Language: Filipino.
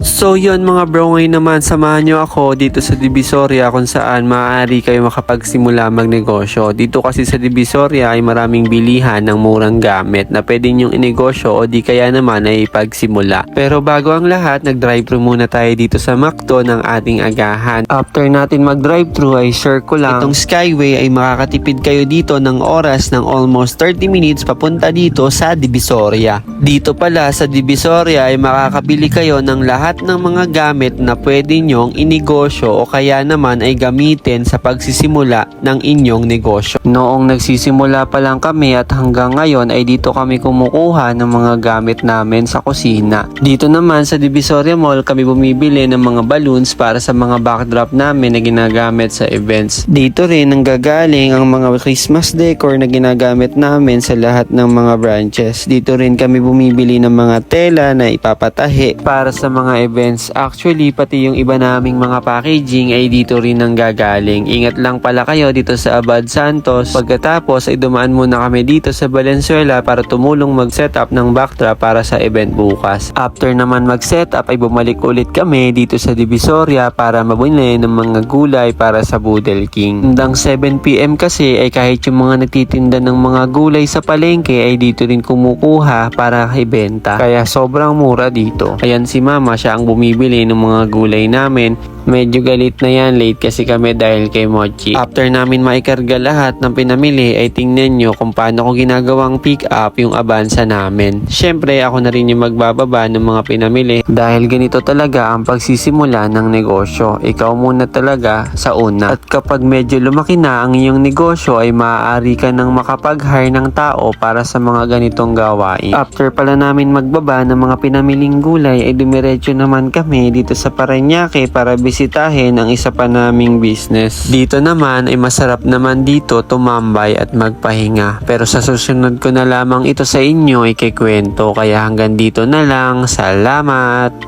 So yun mga bro, ngayon naman samahan nyo ako dito sa Divisoria kung saan maaari kayo makapagsimula magnegosyo. Dito kasi sa Divisoria ay maraming bilihan ng murang gamit na pwede nyong inegosyo o di kaya naman ay ipagsimula. Pero bago ang lahat, nag-drive-thru muna tayo dito sa McDo ng ating agahan. After natin mag-drive-thru ay share ko lang, itong Skyway ay makakatipid kayo dito ng oras ng almost 30 minutes papunta dito sa Divisoria. Dito pala sa Divisoria ay makakabili kayo ng lahat ng mga gamit na pwede nyong inegosyo o kaya naman ay gamitin sa pagsisimula ng inyong negosyo. Noong nagsisimula pa lang kami at hanggang ngayon ay dito kami kumukuha ng mga gamit namin sa kusina. Dito naman sa Divisoria Mall kami bumibili ng mga balloons para sa mga backdrop namin na ginagamit sa events. Dito rin nanggagaling ang mga Christmas decor na ginagamit namin sa lahat ng mga branches. Dito rin kami bumibili ng mga tela na ipapatahi para sa mga events. Actually, pati yung iba naming mga packaging ay dito rin nanggagaling. Ingat lang pala kayo dito sa Abad Santos. Pagkatapos ay dumaan muna kami dito sa Valenzuela para tumulong mag-setup ng backdrop para sa event bukas. After naman mag-setup ay bumalik ulit kami dito sa Divisoria para mabili ng mga gulay para sa Boodle King. Hanggang 7 PM kasi ay kahit yung mga nagtitinda ng mga gulay sa palengke ay dito rin kumukuha para ibenta. Kaya sobrang mura dito. Ayan si Mama, siya ang bumibili ng mga gulay namin. Medyo galit na yan, late kasi kami dahil kay Mochi. After namin maikarga lahat ng pinamili ay tingnan nyo kung paano ko ginagawang pick up yung abansa namin. Syempre ako na rin yung magbababa ng mga pinamili dahil ganito talaga ang pagsisimula ng negosyo. Ikaw muna talaga sa una. At kapag medyo lumaki na ang iyong negosyo ay maaari ka nang makapag-hire ng tao para sa mga ganitong gawain. After pala namin magbaba ng mga pinamiling gulay ay dumiretso naman kami dito sa Parañaque para bisitahin ang isa pa naming business. Dito naman ay masarap naman dito tumambay at magpahinga. Pero sa susunod ko na lamang ito sa inyo ikikwento. Kaya hanggang dito na lang. Salamat!